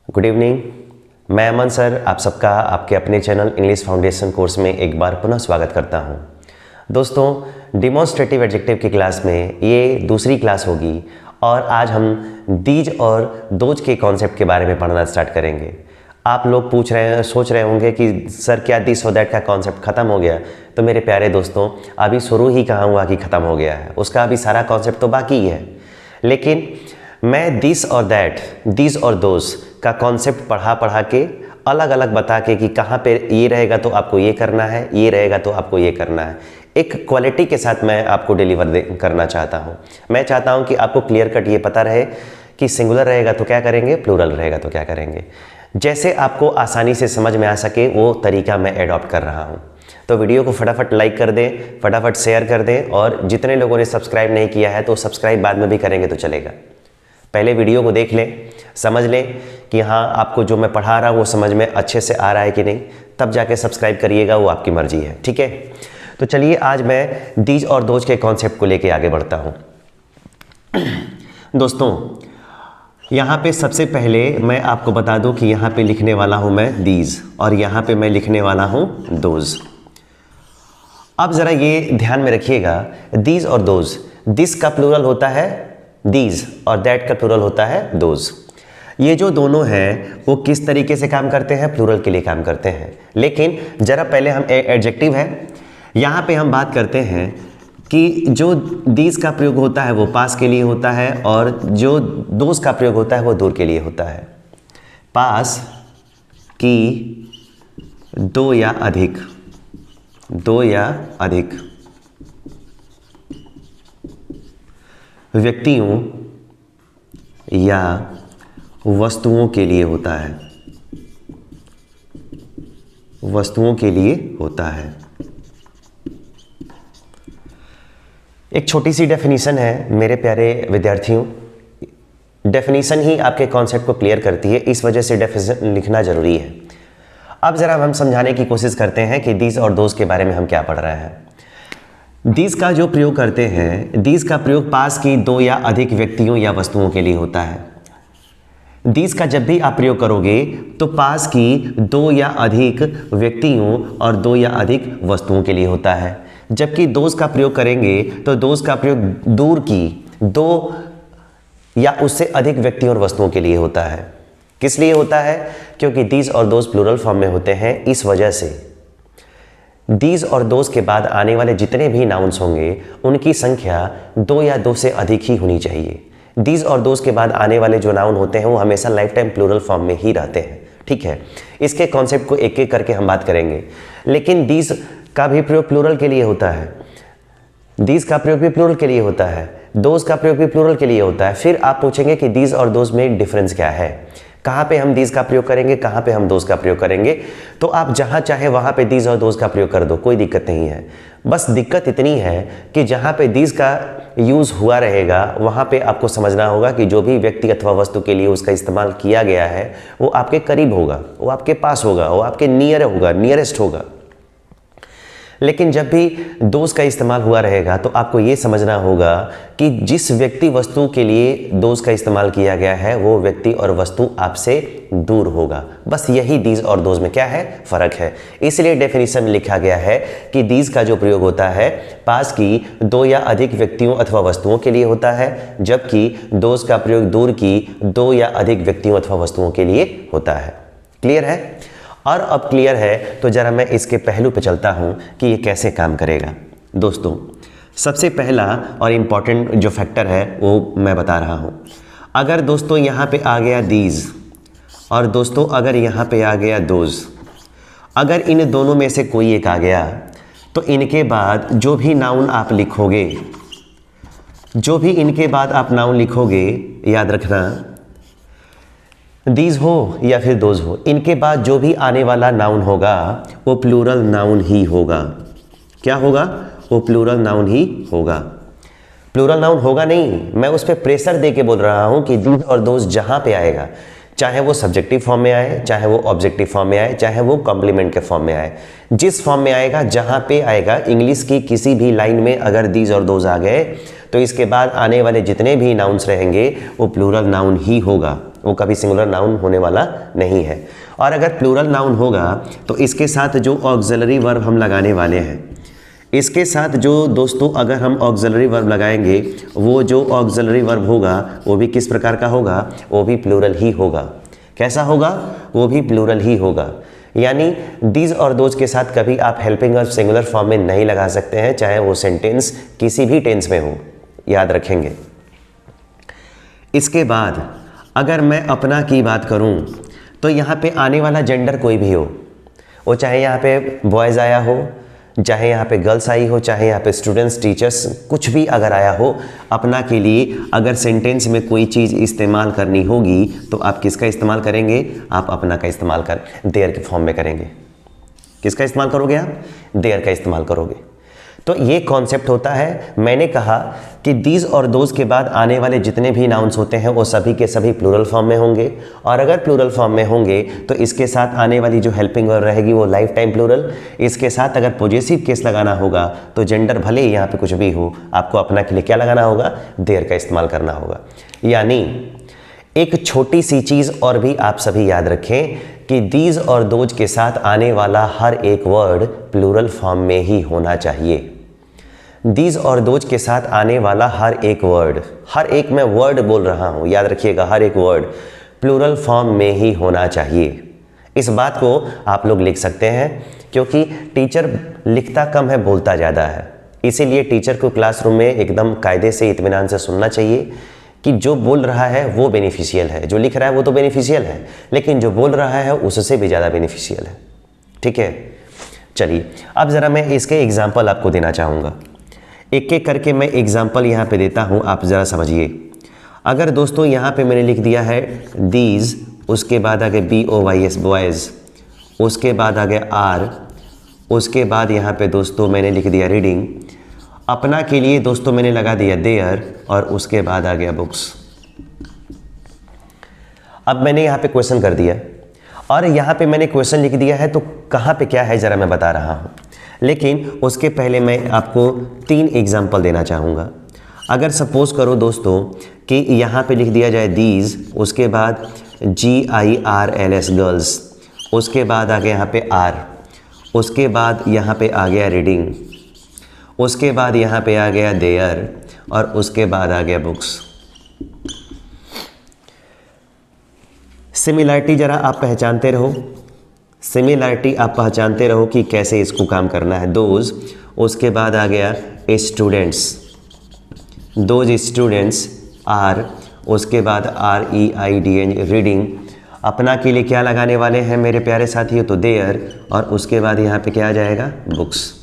Good evening. मैं अमन sir आप सबका आपके अपने चैनल इंग्लिश फाउंडेशन कोर्स में एक बार पुनः स्वागत करता हूं। दोस्तों, डिमॉन्स्ट्रेटिव एडजेक्टिव की क्लास में ये दूसरी क्लास होगी और आज हम दीज और दोज के कॉन्सेप्ट के बारे में पढ़ना स्टार्ट करेंगे। आप लोग सोच रहे होंगे कि सर क्या दिस और दैट का कॉन्सेप्ट ख़त्म हो गया। तो मेरे प्यारे दोस्तों, अभी शुरू ही कहाँ हुआ कि ख़त्म हो गया है, उसका अभी सारा कॉन्सेप्ट तो बाकी ही है। लेकिन मैं दिस और दैट, दिस और दोज का कॉन्सेप्ट पढ़ा के अलग अलग बता के कि कहाँ पे ये रहेगा तो आपको ये करना है, ये रहेगा तो आपको ये करना है, एक क्वालिटी के साथ मैं आपको डिलीवर करना चाहता हूँ। मैं चाहता हूँ कि आपको क्लियर कट ये पता रहे कि सिंगुलर रहेगा तो क्या करेंगे, प्लूरल रहेगा तो क्या करेंगे। जैसे आपको आसानी से समझ में आ सके वो तरीका मैं एडॉप्ट कर रहा हूँ। तो वीडियो को फटाफट लाइक कर दें, फटाफट शेयर कर दें, और जितने लोगों ने सब्सक्राइब नहीं किया है तो सब्सक्राइब बाद में भी करेंगे तो चलेगा। पहले वीडियो को देख लें, समझ लें कि हाँ आपको जो मैं पढ़ा रहा हूँ वो समझ में अच्छे से आ रहा है कि नहीं, तब जाके सब्सक्राइब करिएगा, वो आपकी मर्जी है। ठीक है, तो चलिए आज मैं दीज और दोज के कॉन्सेप्ट को लेके आगे बढ़ता हूँ। दोस्तों, यहाँ पे सबसे पहले मैं आपको बता दूँ कि यहाँ पे लिखने वाला हूँ मैं दीज और यहाँ पे मैं लिखने वाला हूँ दोज। अब ज़रा ये ध्यान में रखिएगा, दीज और दोज, दिस का प्लूरल होता है दीज और दैट का प्लूरल होता है दोज। ये जो दोनों हैं वो किस तरीके से काम करते हैं, प्लूरल के लिए काम करते हैं। लेकिन ज़रा पहले हम एडजेक्टिव है, यहाँ पे हम बात करते हैं कि जो दीज का प्रयोग होता है वो पास के लिए होता है और जो दोज का प्रयोग होता है वो दूर के लिए होता है। पास की दो या अधिक व्यक्तियों या वस्तुओं के लिए होता है, वस्तुओं के लिए होता है। एक छोटी सी डेफिनीशन है मेरे प्यारे विद्यार्थियों, डेफिनीशन ही आपके कॉन्सेप्ट को क्लियर करती है, इस वजह से डेफिनीशन लिखना जरूरी है। अब ज़रा हम समझाने की कोशिश करते हैं कि दीज और दोज के बारे में हम क्या पढ़ रहे हैं। दीज का जो प्रयोग करते हैं, दीज का प्रयोग पास की दो या अधिक व्यक्तियों या वस्तुओं के लिए होता है। दीज का जब भी आप प्रयोग करोगे तो पास की दो या अधिक व्यक्तियों और दो या अधिक वस्तुओं के लिए होता है। जबकि दोज का प्रयोग करेंगे तो दोज का प्रयोग दूर की दो या उससे अधिक व्यक्तियों और वस्तुओं के लिए होता है। किस लिए होता है? क्योंकि दीज और दोज प्लूरल फॉर्म में होते हैं, इस वजह से दीज और दोज के बाद आने वाले जितने भी नाउन्स होंगे उनकी संख्या दो या दो से अधिक ही होनी चाहिए। दीज और दोज के बाद आने वाले जो नाउन होते हैं वो हमेशा लाइफ टाइम प्लूरल फॉर्म में ही रहते हैं। ठीक है, इसके कॉन्सेप्ट को एक एक करके हम बात करेंगे। लेकिन दीज का भी प्रयोग प्लूरल के लिए होता है, दीज का प्रयोग भी प्लूरल के लिए होता है, दोज का प्रयोग भी प्लूरल के लिए होता है। फिर आप पूछेंगे कि दीज और दोज में डिफरेंस क्या है, कहाँ पे हम दीज का प्रयोग करेंगे, कहाँ पे हम दोज का प्रयोग करेंगे। तो आप जहाँ चाहे वहाँ पे दीज और दोज का प्रयोग कर दो, कोई दिक्कत नहीं है। बस दिक्कत इतनी है कि जहाँ पे दीज का यूज़ हुआ रहेगा वहाँ पे आपको समझना होगा कि जो भी व्यक्ति अथवा वस्तु के लिए उसका इस्तेमाल किया गया है वो आपके करीब होगा, वो आपके पास होगा, वो आपके नियर होगा, नियरेस्ट होगा। लेकिन जब भी दोज का इस्तेमाल हुआ रहेगा तो आपको ये समझना होगा कि जिस व्यक्ति वस्तु के लिए दोज का इस्तेमाल किया गया है वो व्यक्ति और वस्तु आपसे दूर होगा। बस यही दीज और दोज में क्या है, फ़र्क है। इसलिए डेफिनेशन में लिखा गया है कि दीज का जो प्रयोग होता है पास की दो या अधिक व्यक्तियों अथवा वस्तुओं के लिए होता है, जबकि दोज का प्रयोग दूर की दो या अधिक व्यक्तियों अथवा वस्तुओं के लिए होता है। क्लियर है? और अब क्लियर है तो ज़रा मैं इसके पहलू पे चलता हूँ कि ये कैसे काम करेगा। दोस्तों, सबसे पहला और इम्पॉर्टेंट जो फैक्टर है वो मैं बता रहा हूँ। अगर दोस्तों यहाँ पे आ गया दीज और दोस्तों अगर यहाँ पे आ गया दोज, अगर इन दोनों में से कोई एक आ गया तो इनके बाद जो भी नाउन आप लिखोगे, जो भी इनके बाद आप नाउन लिखोगे, याद रखना दीज हो या फिर दोज हो, इनके बाद जो भी आने वाला नाउन होगा वो प्लूरल नाउन ही होगा। क्या होगा? वो प्लूरल नाउन ही होगा। प्लूरल नाउन होगा नहीं, मैं उस पर प्रेशर दे के बोल रहा हूँ कि दीज और दोज जहाँ पे आएगा, चाहे वो सब्जेक्टिव फॉर्म में आए, चाहे वो ऑब्जेक्टिव फॉर्म में आए, चाहे वो कॉम्प्लीमेंट के फॉर्म में आए, जिस फॉर्म में आएगा, जहाँ पे आएगा, इंग्लिश की किसी भी लाइन में अगर दीज और दोज आ गए तो इसके बाद आने वाले जितने भी नाउन्स रहेंगे वो प्लूरल नाउन ही होगा, वो कभी सिंगुलर नाउन होने वाला नहीं है। और अगर प्लूरल नाउन होगा तो इसके साथ जो ऑक्सिलरी वर्ब हम लगाने वाले हैं, इसके साथ जो दोस्तों अगर हम ऑक्सिलरी वर्ब लगाएंगे, वो जो ऑक्सिलरी वर्ब होगा वो भी किस प्रकार का होगा, वो भी प्लूरल ही होगा। कैसा होगा, वो भी प्लूरल ही होगा। यानी दीज और दोज के साथ कभी आप हेल्पिंग वर्ब सिंगुलर फॉर्म में नहीं लगा सकते हैं, चाहे वो सेंटेंस किसी भी टेंस में हो, याद रखेंगे। इसके बाद अगर मैं अपना की बात करूं तो यहाँ पे आने वाला जेंडर कोई भी हो, वो चाहे यहाँ पे बॉयज़ आया हो, चाहे यहाँ पे गर्ल्स आई हो, चाहे यहाँ पे स्टूडेंट्स, टीचर्स, कुछ भी अगर आया हो, अपना के लिए अगर सेंटेंस में कोई चीज़ इस्तेमाल करनी होगी तो आप किसका इस्तेमाल करेंगे, आप अपना का इस्तेमाल कर देयर के फॉर्म में करेंगे। किसका इस्तेमाल करोगे आप, देयर का इस्तेमाल करोगे। तो ये कॉन्सेप्ट होता है। मैंने कहा कि दीज और दोज के बाद आने वाले जितने भी नाउन्स होते हैं वो सभी के सभी प्लूरल फॉर्म में होंगे, और अगर प्लूरल फॉर्म में होंगे तो इसके साथ आने वाली जो हेल्पिंग वर्ब रहेगी वो लाइफ टाइम प्लूरल। इसके साथ अगर पॉजेसिव केस लगाना होगा तो जेंडर भले ही यहाँ पे कुछ भी हो, आपको अपना के लिए क्या लगाना होगा, देयर का इस्तेमाल करना होगा। यानी एक छोटी सी चीज़ और भी आप सभी याद रखें कि दीज और दोज के साथ आने वाला हर एक वर्ड प्लूरल फॉर्म में ही होना चाहिए। दीज और दोज के साथ आने वाला हर एक वर्ड, हर एक मैं वर्ड बोल रहा हूँ, याद रखिएगा, हर एक वर्ड प्लूरल फॉर्म में ही होना चाहिए। इस बात को आप लोग लिख सकते हैं, क्योंकि टीचर लिखता कम है, बोलता ज़्यादा है। इसीलिए टीचर को क्लासरूम में एकदम कायदे से, इत्मीनान से सुनना चाहिए कि जो बोल रहा है वो बेनिफिशियल है, जो लिख रहा है वो तो बेनिफिशियल है, लेकिन जो बोल रहा है उससे भी ज़्यादा बेनिफिशियल है। ठीक है, चलिए अब ज़रा मैं इसके एग्जाम्पल आपको देना चाहूँगा। एक एक करके मैं एग्जाम्पल यहाँ पे देता हूँ, आप ज़रा समझिए। अगर दोस्तों यहाँ पे मैंने लिख दिया है दीज, उसके बाद आगे BOYS बॉयज़, उसके बाद आगे आर, उसके बाद यहाँ पे दोस्तों मैंने लिख दिया रीडिंग, अपना के लिए दोस्तों मैंने लगा दिया देयर, और उसके बाद आ गया बुक्स। अब मैंने यहाँ पे क्वेश्चन कर दिया, और यहाँ पे मैंने क्वेश्चन लिख दिया है, तो कहाँ पे क्या है ज़रा मैं बता रहा हूँ, लेकिन उसके पहले मैं आपको 3 एग्जाम्पल देना चाहूँगा। अगर सपोज़ करो दोस्तों कि यहाँ पे लिख दिया जाए दीज, उसके बाद GIRLS गर्ल्स, उसके बाद आ गया यहाँ पे आर, उसके बाद यहाँ पे आ गया रीडिंग, उसके बाद यहाँ पे आ गया देयर, और उसके बाद आ गया बुक्स। सिमिलरिटी ज़रा आप पहचानते रहो, सिमिलरिटी आप पहचानते रहो कि कैसे इसको काम करना है। दोज, उसके बाद आ गया स्टूडेंट्स, दोज स्टूडेंट्स, आर, उसके बाद REIDNG रीडिंग। अपना के लिए क्या लगाने वाले हैं मेरे प्यारे साथियों, तो देयर, और उसके बाद यहाँ पे क्या आ जाएगा, बुक्स।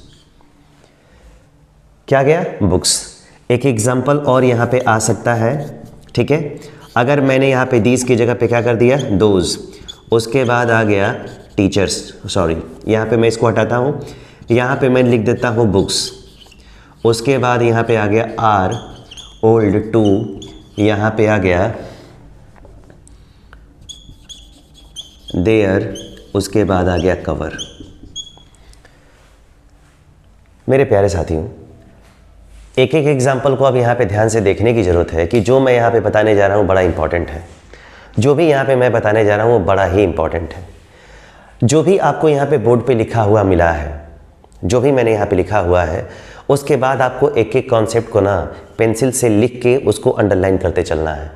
क्या गया, बुक्स। एक एग्जाम्पल और यहाँ पे आ सकता है, ठीक है। अगर मैंने यहाँ पे दीज की जगह पे क्या कर दिया, दोज, उसके बाद आ गया टीचर्स, सॉरी यहाँ पे मैं इसको हटाता हूँ, यहाँ पे मैं लिख देता हूँ बुक्स, उसके बाद यहाँ पे आ गया आर, ओल्ड, टू, यहाँ पे आ गया देयर, उसके बाद आ गया कवर। मेरे प्यारे साथियों, एक एक एग्जाम्पल को अब यहाँ पे ध्यान से देखने की ज़रूरत है कि जो मैं यहाँ पे बताने जा रहा हूँ बड़ा इंपॉर्टेंट है। जो भी यहाँ पे मैं बताने जा रहा हूँ वो बड़ा ही इंपॉर्टेंट है। जो भी आपको यहाँ पे बोर्ड पे लिखा हुआ मिला है, जो भी मैंने यहाँ पे लिखा हुआ है, उसके बाद आपको एक एक कॉन्सेप्ट को ना पेंसिल से लिख के उसको अंडरलाइन करते चलना है,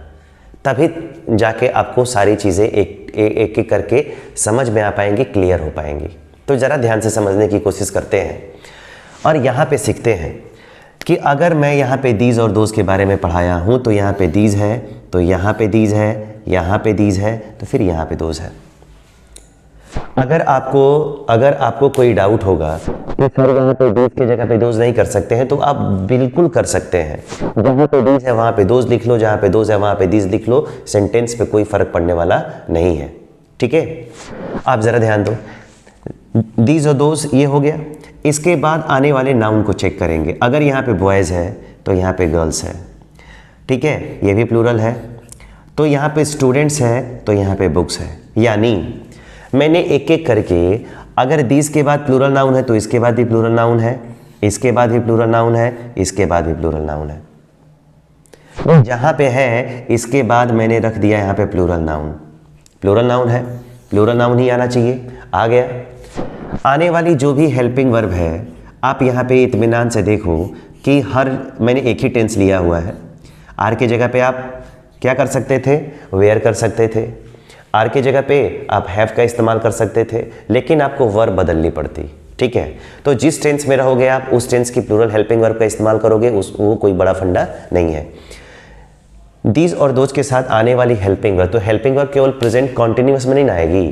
तभी जाके आपको सारी चीज़ें एक एक करके समझ में आ पाएंगी, क्लियर हो पाएंगी। तो ज़रा ध्यान से समझने की कोशिश करते हैं और यहाँ पे सीखते हैं कि अगर मैं यहाँ पे दीज और दोज के बारे में पढ़ाया हूँ तो यहाँ पे दीज है, तो यहाँ पे दीज है, यहाँ पे दीज है, तो फिर यहाँ पे दोज है। अगर आपको कोई डाउट होगा कि सर वहाँ पे डीज की जगह पे दोज नहीं कर सकते हैं, तो आप बिल्कुल कर सकते हैं। जहाँ पे डीज है वहाँ पे दोज लिख लो, जहाँ पे दोज है वहाँ पे दीज लिख लो, सेंटेंस पे कोई फर्क पड़ने वाला नहीं है। ठीक है, आप ज़रा ध्यान दो, दीज और दोज ये हो गया। इसके बाद आने वाले नाउन को चेक करेंगे। अगर यहाँ पे बॉयज़ है तो यहाँ पे गर्ल्स है, ठीक है, ये भी प्लूरल है। तो यहाँ पे स्टूडेंट्स है तो यहाँ पे बुक्स है। यानी मैंने एक एक करके, अगर दीज के बाद प्लूरल नाउन है तो इसके बाद भी प्लूरल नाउन है, इसके बाद भी प्लूरल नाउन है, इसके बाद भी प्लूरल नाउन है। जहाँ पे है इसके बाद मैंने रख दिया यहाँ पे प्लूरल नाउन। प्लूरल नाउन है, प्लूरल नाउन ही आना चाहिए, आ गया। आने वाली जो भी हेल्पिंग वर्ब है आप यहाँ पे इत्मीनान से देखो कि हर मैंने एक ही टेंस लिया हुआ है। आर की जगह पे आप क्या कर सकते थे, वेयर कर सकते थे। आर की जगह पे आप हैव का इस्तेमाल कर सकते थे, लेकिन आपको वर्ब बदलनी पड़ती। ठीक है, तो जिस टेंस में रहोगे आप उस टेंस की प्लूरल हेल्पिंग वर्ब का इस्तेमाल करोगे, वो कोई बड़ा फंडा नहीं है। दीज और दोज के साथ आने वाली हेल्पिंग वर्ब, तो हेल्पिंग वर्ब केवल प्रेजेंट कॉन्टिन्यूअस में नहीं आएगी,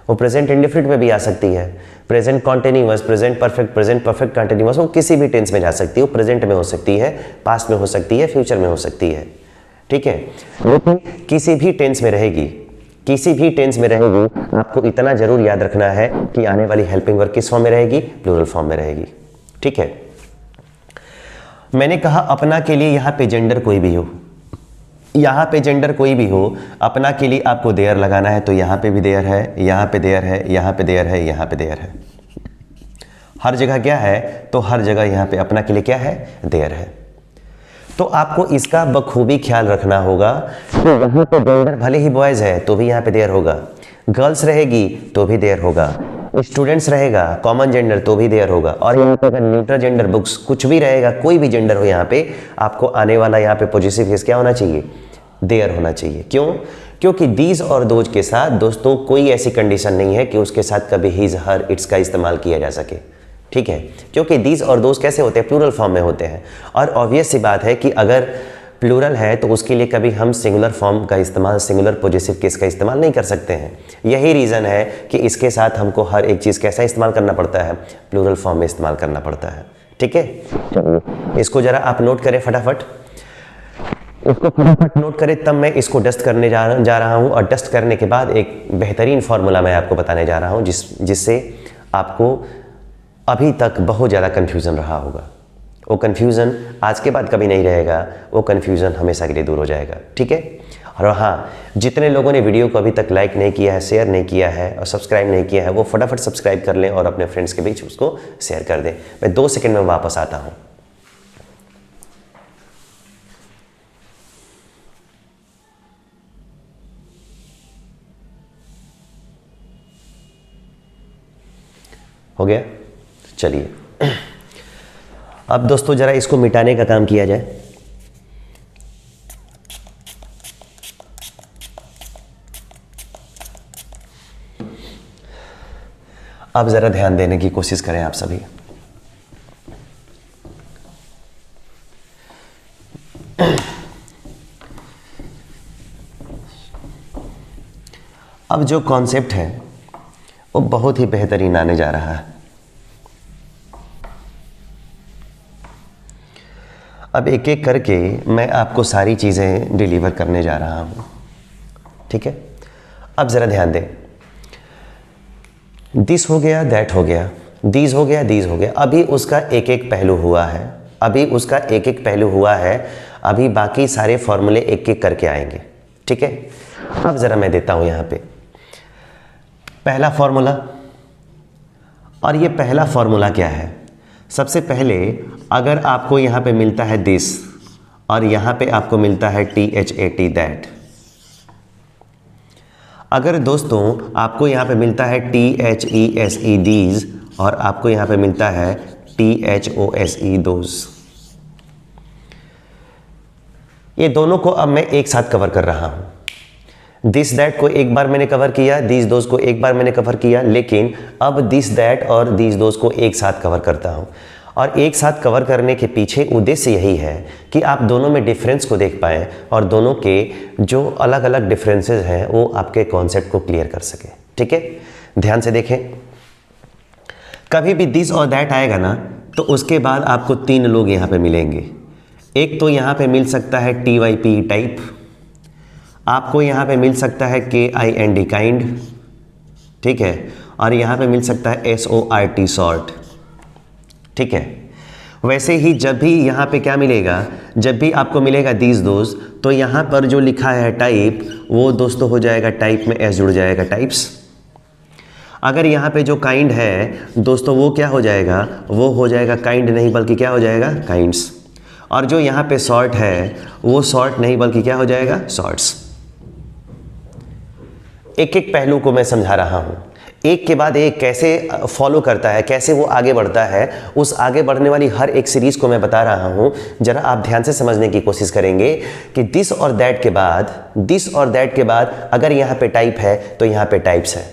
वो प्रेजेंट इंडेफिनिट में भी आ सकती है। Present continuous, present perfect, present perfect continuous, वो किसी भी टेंस में जा सकती है। वो प्रेजेंट में हो सकती है, पास्ट में हो सकती है, फ्यूचर में हो सकती है। ठीक है, लेकिन किसी भी टेंस में रहेगी, किसी भी टेंस में रहेगी, आपको इतना जरूर याद रखना है कि आने वाली हेल्पिंग वर्ब किस फॉर्म में रहेगी, प्लूरल फॉर्म में रहेगी। ठीक है, मैंने कहा अपना के लिए यहाँ पे जेंडर कोई भी हो, यहाँ पे जेंडर कोई भी हो, अपना के लिए आपको देयर लगाना है, तो यहाँ पे भी देयर है, यहाँ पे देयर है, यहाँ पे देयर है, यहाँ पे देयर है। हर जगह क्या है, तो हर जगह यहाँ पे अपना के लिए क्या है, देयर है। तो आपको इसका बखूबी ख्याल रखना होगा कि यहाँ पे जेंडर भले ही बॉयज है तो भी यहाँ पे देयर होगा, गर्ल्स रहेगी तो भी देयर होगा, स्टूडेंट्स रहेगा कॉमन जेंडर तो भी देयर होगा, और यहाँ पे अगर न्यूट्रल जेंडर बुक्स कुछ भी रहेगा, कोई भी जेंडर हो, यहाँ पे आपको आने वाला यहाँ पे पॉजिटिव केस क्या होना चाहिए, देयर होना चाहिए। क्यों? क्योंकि दीज और दोज के साथ दोस्तों कोई ऐसी कंडीशन नहीं है कि उसके साथ कभी हिज, हर, इट्स का इस्तेमाल किया जा सके। ठीक है, क्योंकि दीज और दोज कैसे होते हैं, प्लूरल फॉर्म में होते हैं, और ऑब्वियस सी बात है कि अगर प्लूरल है तो उसके लिए कभी हम सिंगुलर फॉर्म का इस्तेमाल, सिंगुलर पॉजिटिव केस का इस्तेमाल नहीं कर सकते हैं। यही रीज़न है कि इसके साथ हमको हर एक चीज़ कैसा इस्तेमाल करना पड़ता है, प्लूरल फॉर्म में इस्तेमाल करना पड़ता है। ठीक है, चलिए इसको ज़रा आप नोट करें फटाफट, इसको फटाफट नोट करें, तब मैं इसको डस्ट करने जा रहा हूँ, और डस्ट करने के बाद एक बेहतरीन फार्मूला मैं आपको बताने जा रहा हूँ जिससे आपको अभी तक बहुत ज़्यादा कन्फ्यूज़न रहा होगा। वो कन्फ्यूज़न आज के बाद कभी नहीं रहेगा, वो कन्फ्यूज़न हमेशा के लिए दूर हो जाएगा। ठीक है, और हाँ, जितने लोगों ने वीडियो को अभी तक लाइक नहीं किया है, शेयर नहीं किया है और सब्सक्राइब नहीं किया है, वो फटाफट सब्सक्राइब कर लें और अपने फ्रेंड्स के बीच उसको शेयर कर दें। मैं 2 सेकंड में वापस आता हूँ। हो गया, चलिए अब दोस्तों ज़रा इसको मिटाने का काम किया जाए। अब ज़रा ध्यान देने की कोशिश करें आप सभी। अब जो कॉन्सेप्ट है वो बहुत ही बेहतरीन आने जा रहा है। अब एक एक करके मैं आपको सारी चीज़ें डिलीवर करने जा रहा हूँ। ठीक है, अब ज़रा ध्यान दें। दिस हो गया, दैट हो गया, दीज हो गया, दीज हो गया। अभी उसका एक एक पहलू हुआ है, अभी उसका एक एक पहलू हुआ है, अभी बाकी सारे फॉर्मूले एक एक करके आएंगे। ठीक है, अब ज़रा मैं देता हूँ यहाँ पे पहला फॉर्मूला। और ये पहला फॉर्मूला क्या है, सबसे पहले अगर आपको यहाँ पे मिलता है दिस और यहाँ पे आपको मिलता है THAT दैट, अगर दोस्तों आपको यहाँ पे मिलता है THESE दीज और आपको यहाँ पे मिलता है THOSE दोज, ये दोनों को अब मैं एक साथ कवर कर रहा हूँ। दिस दैट को एक बार मैंने कवर किया, दीज दोज को एक बार मैंने कवर किया, लेकिन अब दिस दैट और दीज दोज को एक साथ कवर करता हूँ। और एक साथ कवर करने के पीछे उद्देश्य यही है कि आप दोनों में डिफरेंस को देख पाएँ और दोनों के जो अलग अलग डिफरेंसेस हैं वो आपके कॉन्सेप्ट को क्लियर कर सके। ठीक है, ध्यान से देखें। कभी भी दिस और दैट आएगा ना तो उसके बाद आपको 3 लोग यहाँ पे मिलेंगे। एक तो यहाँ पे मिल सकता है TYP टाइप, आपको यहाँ पे मिल सकता है KIND काइंड, ठीक है, और यहाँ पे मिल सकता है SORT शॉर्ट। ठीक है, वैसे ही जब भी यहाँ पे क्या मिलेगा, जब भी आपको मिलेगा दीज दोज, तो यहाँ पर जो लिखा है टाइप वो दोस्तों हो जाएगा टाइप में S जुड़ जाएगा, टाइप्स। अगर यहाँ पे जो काइंड है दोस्तों वो क्या हो जाएगा, वो हो जाएगा काइंड नहीं बल्कि क्या हो जाएगा, काइंड्स। और जो यहाँ पे सॉर्ट है वो सॉर्ट नहीं बल्कि क्या हो जाएगा, सॉर्ट्स। एक एक पहलू को मैं समझा रहा हूँ, एक के बाद एक कैसे फॉलो करता है, कैसे वो आगे बढ़ता है, उस आगे बढ़ने वाली हर एक सीरीज को मैं बता रहा हूँ। जरा आप ध्यान से समझने की कोशिश करेंगे कि दिस और दैट के बाद अगर यहाँ पे टाइप है तो यहाँ पे टाइप्स है,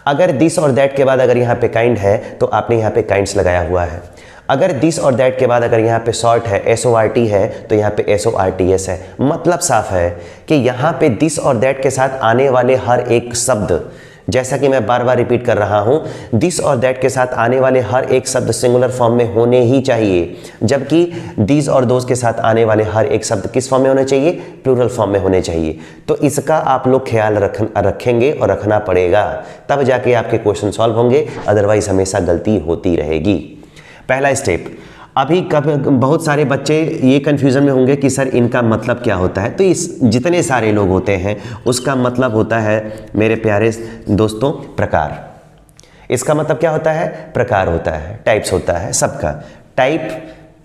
अगर दिस और दैट के बाद अगर यहाँ पे काइंड है तो आपने यहाँ पे काइंड्स लगाया हुआ है, अगर दिस और दैट के बाद अगर यहाँ पे सॉर्ट है, SORT है, तो यहाँ पे SORTS है। मतलब साफ है कि यहाँ पे दिस और दैट के साथ आने वाले हर एक शब्द, जैसा कि मैं बार बार रिपीट कर रहा हूँ, दिस और दैट के साथ आने वाले हर एक शब्द सिंगुलर फॉर्म में होने ही चाहिए, जबकि दीज और दोज के साथ आने वाले हर एक शब्द किस फॉर्म में होने चाहिए, प्लूरल फॉर्म में होने चाहिए। तो इसका आप लोग ख्याल रखेंगे और रखना पड़ेगा, तब जाके आपके क्वेश्चन सॉल्व होंगे, अदरवाइज हमेशा गलती होती रहेगी। पहला स्टेप, अभी कब बहुत सारे बच्चे ये कन्फ्यूज़न में होंगे कि सर इनका मतलब क्या होता है। तो इस जितने सारे लोग होते हैं उसका मतलब होता है मेरे प्यारे दोस्तों प्रकार। इसका मतलब क्या होता है, प्रकार होता है, टाइप्स होता है सबका। टाइप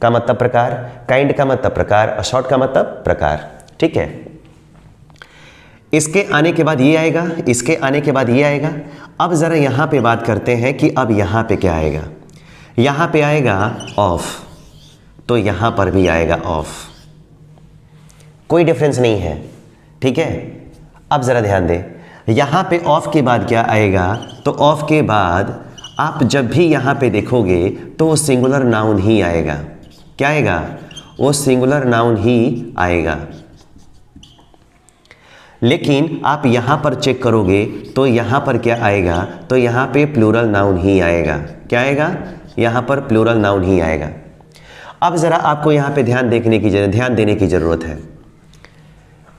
का मतलब प्रकार, काइंड का मतलब प्रकार और शॉर्ट का मतलब प्रकार। ठीक है, इसके आने के बाद ये आएगा, इसके आने के बाद ये आएगा। अब ज़रा यहाँ पे बात करते हैं कि अब यहाँ पे क्या आएगा। यहाँ पे आएगा ऑफ, तो यहाँ पर भी आएगा ऑफ, कोई डिफरेंस नहीं है। ठीक है, अब ज़रा ध्यान दें, यहाँ पे ऑफ के बाद क्या आएगा, तो ऑफ के बाद आप जब भी यहाँ पे देखोगे तो वो सिंगुलर नाउन ही आएगा। क्या आएगा, वो सिंगुलर नाउन ही आएगा। लेकिन आप यहाँ पर चेक करोगे तो यहाँ पर क्या आएगा, तो यहाँ पे प्लूरल नाउन ही आएगा। क्या आएगा, यहाँ पर प्लूरल नाउन ही आएगा। अब ज़रा आपको यहाँ पे ध्यान देने की ज़रूरत है।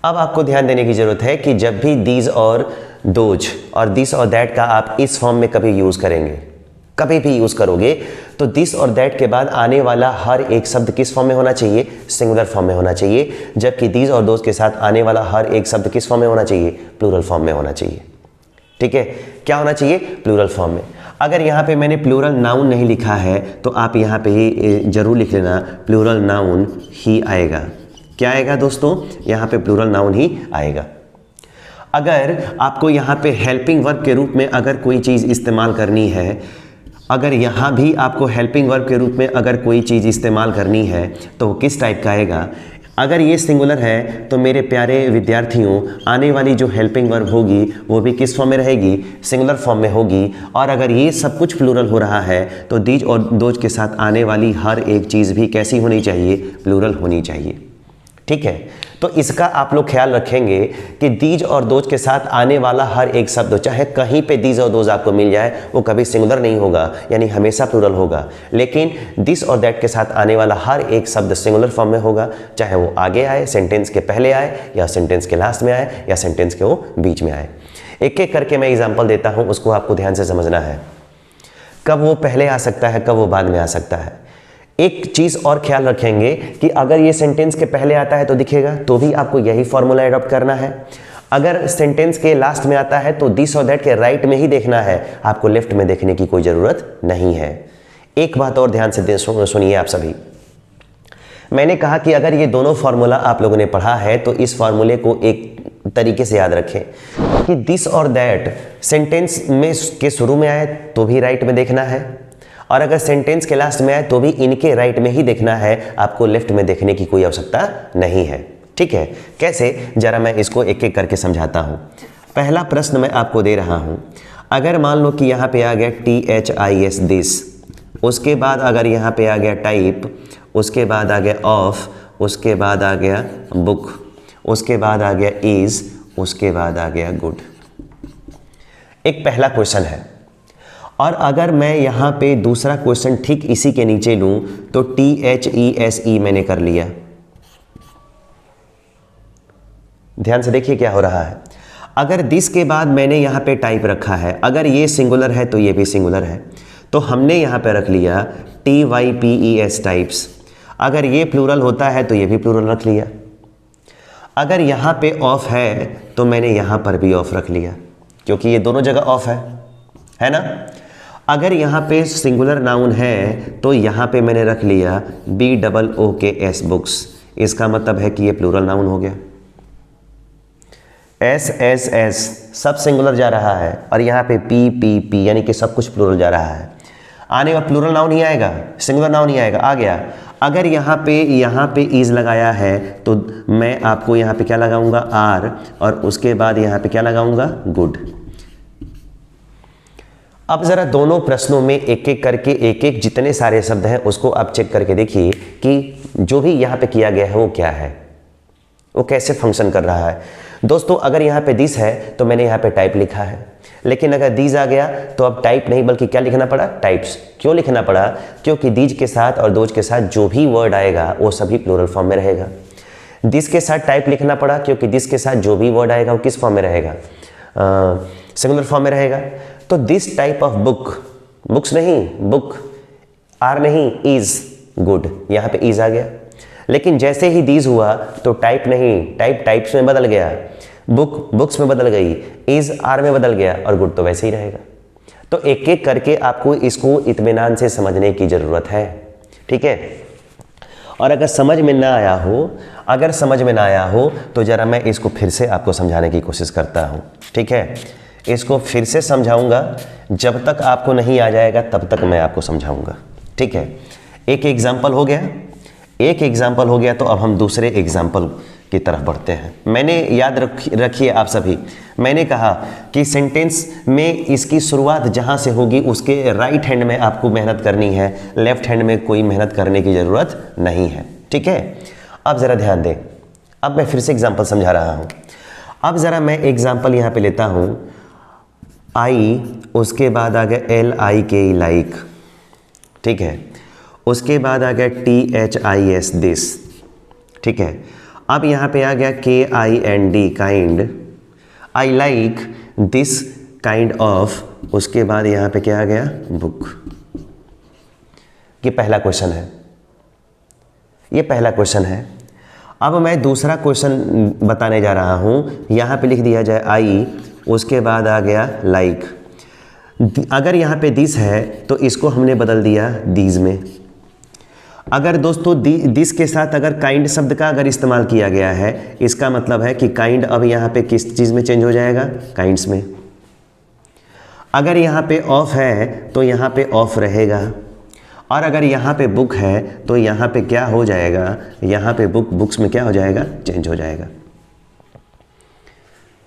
अब आपको ध्यान देने की ज़रूरत है कि जब भी दीज और दोज और दिस और दैट का आप इस फॉर्म में कभी यूज़ करेंगे, कभी भी यूज़ करोगे, तो दिस और दैट के बाद आने वाला हर एक शब्द किस फॉर्म में होना चाहिए, सिंगुलर फॉर्म में होना चाहिए, जबकि दीज और दोज के साथ आने वाला हर एक शब्द किस फॉर्म में होना चाहिए, प्लूरल फॉर्म में होना चाहिए। ठीक है, क्या होना चाहिए, प्लूरल फॉर्म में। अगर यहाँ पे मैंने प्लूरल नाउन नहीं लिखा है तो आप यहाँ पे ही जरूर लिख लेना, प्लूरल नाउन ही आएगा। क्या आएगा दोस्तों, यहाँ पे प्लूरल नाउन ही आएगा। अगर आपको यहाँ पे हेल्पिंग वर्ब के रूप में अगर कोई चीज़ इस्तेमाल करनी है, अगर यहाँ भी आपको हेल्पिंग वर्ब के रूप में अगर कोई चीज़ इस्तेमाल करनी है तो किस टाइप का आएगा। अगर ये सिंगुलर है तो मेरे प्यारे विद्यार्थियों आने वाली जो हेल्पिंग वर्ब होगी वो भी किस फॉर्म में रहेगी, सिंगुलर फॉर्म में होगी। और अगर ये सब कुछ प्लूरल हो रहा है तो दीज और दोज के साथ आने वाली हर एक चीज़ भी कैसी होनी चाहिए, प्लूरल होनी चाहिए। ठीक है, तो इसका आप लोग ख्याल रखेंगे कि दीज और दोज के साथ आने वाला हर एक शब्द, चाहे कहीं पे दीज और दोज आपको मिल जाए, वो कभी सिंगुलर नहीं होगा, यानी हमेशा प्लूरल होगा। लेकिन दिस और दैट के साथ आने वाला हर एक शब्द सिंगुलर फॉर्म में होगा, चाहे वो आगे आए, सेंटेंस के पहले आए, या सेंटेंस के लास्ट में आए, या सेंटेंस के वो बीच में आए। एक एक करके मैं एग्जाम्पल देता हूँ, उसको आपको ध्यान से समझना है, कब वो पहले आ सकता है, कब वो बाद में आ सकता है। एक चीज़ और ख्याल रखेंगे कि अगर ये सेंटेंस के पहले आता है तो दिखेगा, तो भी आपको यही फॉर्मूला अडॉप्ट करना है। अगर सेंटेंस के लास्ट में आता है तो दिस और दैट के राइट में ही देखना है, आपको लेफ्ट में देखने की कोई ज़रूरत नहीं है। एक बात और ध्यान से सुनिए आप सभी, मैंने कहा कि अगर ये दोनों फार्मूला आप लोगों ने पढ़ा है तो इस फार्मूले को एक तरीके से याद रखें कि दिस और दैट सेंटेंस में के शुरू में आए तो भी राइट में देखना है, और अगर सेंटेंस के लास्ट में आए तो भी इनके राइट में ही देखना है, आपको लेफ्ट में देखने की कोई आवश्यकता नहीं है। ठीक है, कैसे, जरा मैं इसको एक एक करके समझाता हूँ। पहला प्रश्न मैं आपको दे रहा हूँ, अगर मान लो कि यहाँ पे आ गया THIS दिस, उसके बाद अगर यहाँ पे आ गया टाइप, उसके बाद आ गया ऑफ, उसके बाद आ गया बुक, उसके बाद आ गया इज, उसके बाद आ गया गुड। एक पहला क्वेश्चन है, और अगर मैं यहाँ पे दूसरा क्वेश्चन ठीक इसी के नीचे लूँ तो THESE मैंने कर लिया। ध्यान से देखिए क्या हो रहा है। अगर दिस के बाद मैंने यहाँ पे टाइप रखा है, अगर ये सिंगुलर है तो ये भी सिंगुलर है, तो हमने यहाँ पे रख लिया TYPES टाइप्स। अगर ये प्लूरल होता है तो ये भी प्लूरल रख लिया। अगर यहाँ पे ऑफ है तो मैंने यहाँ पर भी ऑफ रख लिया, क्योंकि ये दोनों जगह ऑफ है ना। अगर यहाँ पे सिंगुलर नाउन है तो यहाँ पे मैंने रख लिया BOOKS बुक्स, इसका मतलब है कि ये प्लूरल नाउन हो गया। SSS सब सिंगुलर जा रहा है और यहाँ पे PPP यानी कि सब कुछ प्लूरल जा रहा है। आने का प्लूरल नाउन ही आएगा, सिंगुलर नाउन ही आएगा। आ गया। अगर यहाँ पे इज लगाया है तो मैं आपको यहाँ पे क्या लगाऊंगा, आर, और उसके बाद यहाँ पे क्या लगाऊंगा, गुड। अब ज़रा दोनों प्रश्नों में एक एक करके एक एक जितने सारे शब्द हैं उसको आप चेक करके देखिए कि जो भी यहाँ पे किया गया है वो क्या है, वो कैसे फंक्शन कर रहा है। दोस्तों अगर यहाँ पे दिस है तो मैंने यहाँ पे टाइप लिखा है, लेकिन अगर दीज आ गया तो अब टाइप नहीं बल्कि क्या लिखना पड़ा, टाइप्स। क्यों लिखना पड़ा, क्योंकि दीज के साथ और दोज के साथ जो भी वर्ड आएगा वो सभी प्लूरल फॉर्म में रहेगा। दिस के साथ टाइप लिखना पड़ा क्योंकि दिस के साथ जो भी वर्ड आएगा वो किस फॉर्म में रहेगा, सिंगुलर फॉर्म में रहेगा। तो this type of book, books नहीं, बुक, आर नहीं, इज गुड, यहाँ पे इज आ गया। लेकिन जैसे ही दीज हुआ तो टाइप नहीं, टाइप टाइप्स में बदल गया, बुक बुक्स में बदल गई, इज आर में बदल गया, और गुड तो वैसे ही रहेगा। तो एक एक करके आपको इसको इत्मीनान से समझने की ज़रूरत है, ठीक है। और अगर समझ में ना आया हो तो ज़रा मैं इसको फिर से आपको समझाने की कोशिश करता हूँ, ठीक है। इसको फिर से समझाऊंगा, जब तक आपको नहीं आ जाएगा तब तक मैं आपको समझाऊंगा, ठीक है। एक एग्जाम्पल हो गया, तो अब हम दूसरे एग्जाम्पल की तरफ बढ़ते हैं। मैंने याद रखिए आप सभी, मैंने कहा कि सेंटेंस में इसकी शुरुआत जहाँ से होगी उसके राइट हैंड में आपको मेहनत करनी है, लेफ्ट हैंड में कोई मेहनत करने की ज़रूरत नहीं है, ठीक है। अब ज़रा ध्यान दें, अब मैं फिर से एग्जाम्पल समझा रहा हूँ। अब ज़रा मैं एग्जाम्पल यहाँ पे लेता हूँ, आई, उसके बाद आ गया LIKE लाइक, ठीक है। उसके बाद आ गया THIS दिस, ठीक है। अब यहाँ पे आ गया KIND kind, I like this kind of, उसके बाद यहाँ पे क्या आ गया, बुक। ये पहला क्वेश्चन है। अब मैं दूसरा क्वेश्चन बताने जा रहा हूँ। यहाँ पे लिख दिया जाए आई, उसके बाद आ गया लाइक। अगर यहाँ पे दिस है तो इसको हमने बदल दिया दीज में। अगर दोस्तों दिस के साथ अगर काइंड शब्द का अगर इस्तेमाल किया गया है, इसका मतलब है कि काइंड अब यहाँ पे किस चीज़ में चेंज हो जाएगा, काइंड्स में। अगर यहाँ पे ऑफ है तो यहाँ पे ऑफ रहेगा, और अगर यहाँ पे बुक है तो यहाँ पे क्या हो जाएगा, यहाँ पे बुक्स में क्या हो जाएगा, चेंज हो जाएगा।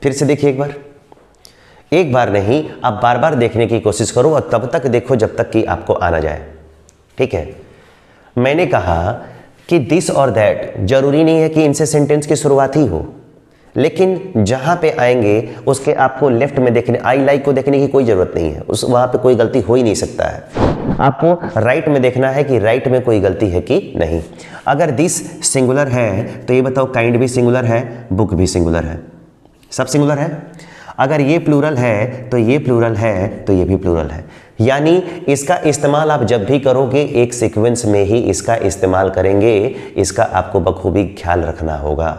फिर से देखिए एक बार नहीं, आप बार बार देखने की कोशिश करो और तब तक देखो जब तक कि आपको आना जाए, ठीक है। मैंने कहा कि दिस और दैट जरूरी नहीं है कि इनसे सेंटेंस की शुरुआत ही हो, लेकिन जहाँ पे आएंगे उसके आपको लेफ्ट में देखने, आई लाइक को देखने की कोई ज़रूरत नहीं है, उस वहाँ पे कोई गलती हो ही नहीं सकता है। आपको राइट में देखना है कि राइट में कोई गलती है कि नहीं। अगर दिस सिंगुलर है तो ये बताओ काइंड भी सिंगुलर है, बुक भी सिंगुलर है, सब सिंगुलर है। अगर ये प्लूरल है तो ये प्लूरल है तो ये भी प्लूरल है। यानी इसका इस्तेमाल आप जब भी करोगे एक सीक्वेंस में ही इसका इस्तेमाल करेंगे, इसका आपको बखूबी ख्याल रखना होगा।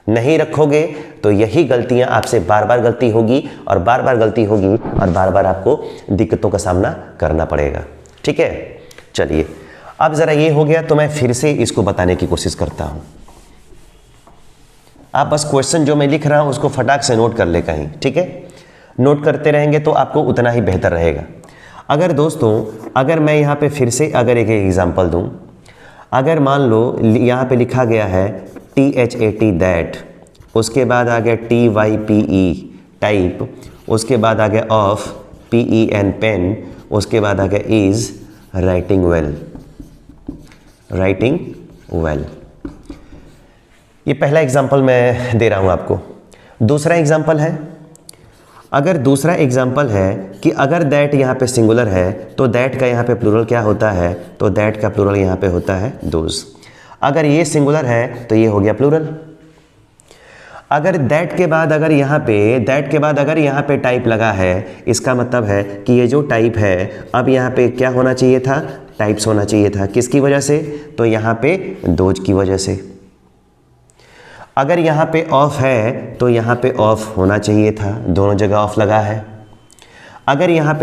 नहीं रखोगे तो यही गलतियां आपसे बार बार गलती होगी और बार बार गलती होगी और बार बार आपको दिक्कतों का सामना करना पड़ेगा, ठीक है। चलिए अब ज़रा ये हो गया, तो मैं फिर से इसको बताने की कोशिश करता हूँ। आप बस क्वेश्चन जो मैं लिख रहा हूँ उसको फटाक से नोट कर ले कहीं, ठीक है। नोट करते रहेंगे तो आपको उतना ही बेहतर रहेगा। अगर दोस्तों अगर मैं यहाँ पे फिर से अगर एक एग्जांपल दूँ, अगर मान लो यहाँ पे लिखा गया है THAT दैट, उसके बाद आ गया TYPE टाइप, उसके बाद आ गया ऑफ PEN पेन, उसके बाद आ गया इज राइटिंग वेल। ये पहला एग्जांपल मैं दे रहा हूँ आपको। दूसरा एग्जांपल है, अगर दूसरा एग्जांपल है कि अगर दैट यहाँ पे सिंगुलर है तो दैट का यहाँ पे प्लूरल क्या होता है, तो दैट का प्लूरल यहाँ पे होता है दोज। अगर ये सिंगुलर है तो ये हो गया प्लूरल। अगर दैट के बाद अगर यहाँ पे टाइप लगा है, इसका मतलब है कि ये जो टाइप है अब यहाँ पे क्या होना चाहिए था, टाइप्स होना चाहिए था। किसकी वजह से, तो यहाँ पे दोज की वजह से। अगर यहाँ पे ऑफ है तो यहाँ पे ऑफ होना चाहिए था, दोनों जगह ऑफ लगा है। अगर यहाँ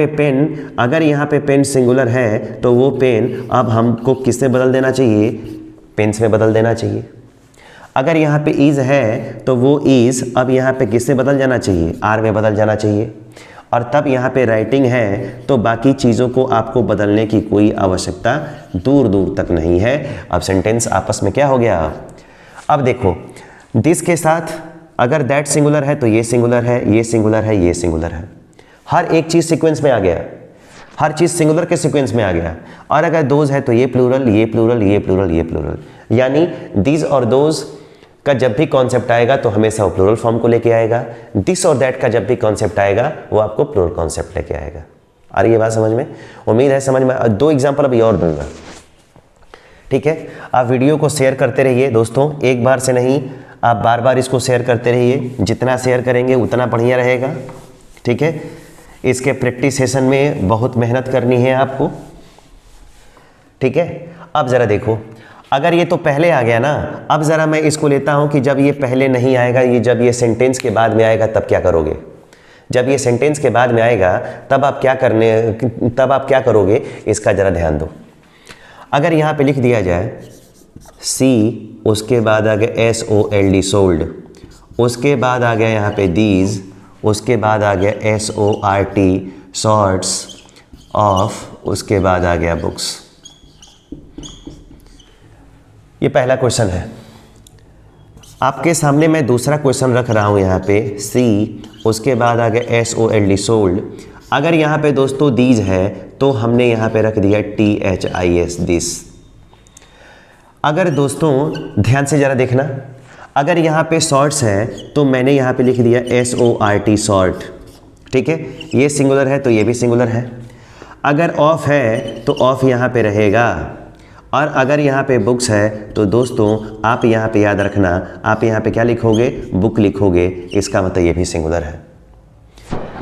पे पेन सिंगुलर है तो वो पेन अब हमको किस में बदल देना चाहिए, पेन्स में बदल देना चाहिए। अगर यहाँ पे इज है तो वो इज अब यहाँ पे किस से बदल जाना चाहिए, आर में बदल जाना चाहिए। और तब यहाँ पे राइटिंग है तो बाकी चीज़ों को आपको बदलने की कोई आवश्यकता दूर दूर तक नहीं है। अब सेंटेंस आपस में क्या हो गया। अब देखो दिस के साथ अगर दैट सिंगुलर है तो ये सिंगुलर है, ये सिंगुलर है, ये सिंगुलर है। हर एक चीज़ सीक्वेंस में आ गया, हर चीज़ सिंगुलर के सीक्वेंस में आ गया। और अगर दोज है तो ये प्लूरल, ये प्लूरल, ये प्लूरल, ये प्लूरल। यानी दिस और दोज का जब भी कॉन्सेप्ट आएगा तो हमेशा वो प्लूरल फॉर्म को लेके आएगा। दिस और दैट का जब भी कॉन्सेप्ट आएगा वो आपको प्लूरल कॉन्सेप्ट लेके आएगा। आ रही है बात समझ में? उम्मीद है समझ में। 2 एग्जाम्पल अभी और दूंगा, ठीक है। आप वीडियो को शेयर करते रहिए दोस्तों, एक बार से नहीं, आप बार बार इसको शेयर करते रहिए। जितना शेयर करेंगे उतना बढ़िया रहेगा, ठीक है। इसके प्रैक्टिस सेशन में बहुत मेहनत करनी है आपको, ठीक है। अब ज़रा देखो, अगर ये तो पहले आ गया ना, अब ज़रा मैं इसको लेता हूँ कि जब ये पहले नहीं आएगा, ये जब ये सेंटेंस के बाद में आएगा तब क्या करोगे। जब ये सेंटेंस के बाद में आएगा तब आप क्या करोगे, इसका ज़रा ध्यान दो। अगर यहाँ पे लिख दिया जाए सी, उसके बाद आ गया SOLD सोल्ड, उसके बाद आ गया यहाँ पे दीज, उसके बाद आ गया SORT शॉर्ट्स ऑफ, उसके बाद आ गया बुक्स। ये पहला क्वेश्चन है। आपके सामने मैं दूसरा क्वेश्चन रख रहा हूँ यहाँ पे सी, उसके बाद आ गया SOLD सोल्ड। अगर यहाँ पे दोस्तों दीज है तो हमने यहाँ पे रख दिया THIS दिस। अगर दोस्तों ध्यान से ज़रा देखना, अगर यहाँ पे शॉर्ट्स है तो मैंने यहाँ पे लिख दिया SORT शॉर्ट, ठीक है। ये सिंगुलर है तो ये भी सिंगुलर है। अगर ऑफ है तो ऑफ यहाँ पे रहेगा। और अगर यहाँ पे बुक्स है तो दोस्तों आप यहाँ पे याद रखना, आप यहाँ पे क्या लिखोगे, बुक लिखोगे। इसका मतलब ये भी सिंगुलर है।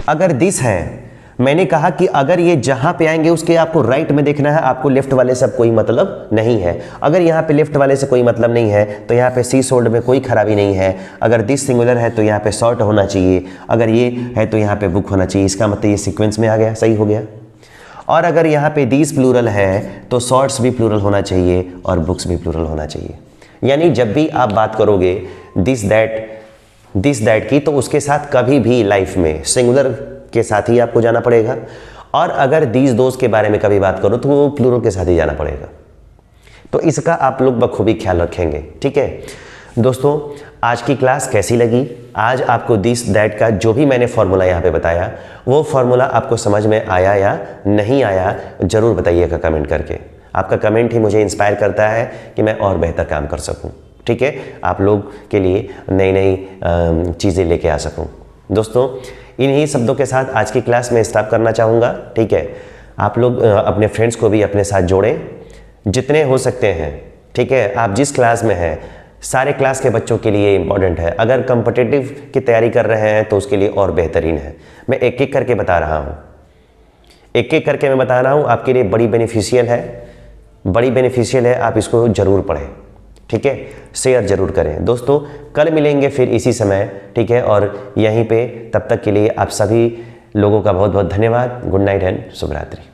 अगर दिस है, मैंने कहा कि अगर ये जहाँ पे आएंगे उसके आपको राइट में देखना है, आपको लेफ्ट वाले से कोई मतलब नहीं है। अगर यहाँ पे लेफ्ट वाले से कोई मतलब नहीं है तो यहाँ पे सी सोल्ड में कोई खराबी नहीं है। अगर दिस सिंगुलर है तो यहाँ पे शॉर्ट होना चाहिए, अगर ये है तो यहाँ पे बुक होना चाहिए। इसका मतलब ये सीक्वेंस में आ गया, सही हो गया। और अगर यहाँ पे दीज प्लूरल है तो शॉर्ट्स भी प्लूरल होना चाहिए और बुक्स भी प्लूरल होना चाहिए। यानी जब भी आप बात करोगे दिस दैट की तो उसके साथ कभी भी लाइफ में सिंगुलर के साथ ही आपको जाना पड़ेगा। और अगर दीज दोस्त के बारे में कभी बात करो तो वो प्लूरल के साथ ही जाना पड़ेगा। तो इसका आप लोग बखूबी ख्याल रखेंगे, ठीक है दोस्तों। आज की क्लास कैसी लगी? आज आपको दिस दैट का जो भी मैंने फॉर्मूला यहाँ पे बताया वो फॉर्मूला आपको समझ में आया या नहीं आया, ज़रूर बताइएगा कमेंट करके। आपका कमेंट ही मुझे इंस्पायर करता है कि मैं और बेहतर काम कर सकूँ, ठीक है। आप लोग के लिए नई नई चीज़ें लेके आ सकूँ। दोस्तों इन्हीं शब्दों के साथ आज की क्लास में स्टॉप करना चाहूँगा, ठीक है। आप लोग अपने फ्रेंड्स को भी अपने साथ जोड़ें जितने हो सकते हैं, ठीक है। आप जिस क्लास में हैं सारे क्लास के बच्चों के लिए इम्पॉर्टेंट है। अगर कॉम्पिटिटिव की तैयारी कर रहे हैं तो उसके लिए और बेहतरीन है। मैं एक एक करके बता रहा हूँ, एक एक करके मैं बता रहा हूँ, आपके लिए बड़ी बेनिफिशियल है। आप इसको ज़रूर पढ़ें, ठीक है। शेयर ज़रूर करें दोस्तों। कल मिलेंगे फिर इसी समय, ठीक है, और यहीं पे। तब तक के लिए आप सभी लोगों का बहुत बहुत धन्यवाद। गुड नाइट एंड शुभ रात्रि।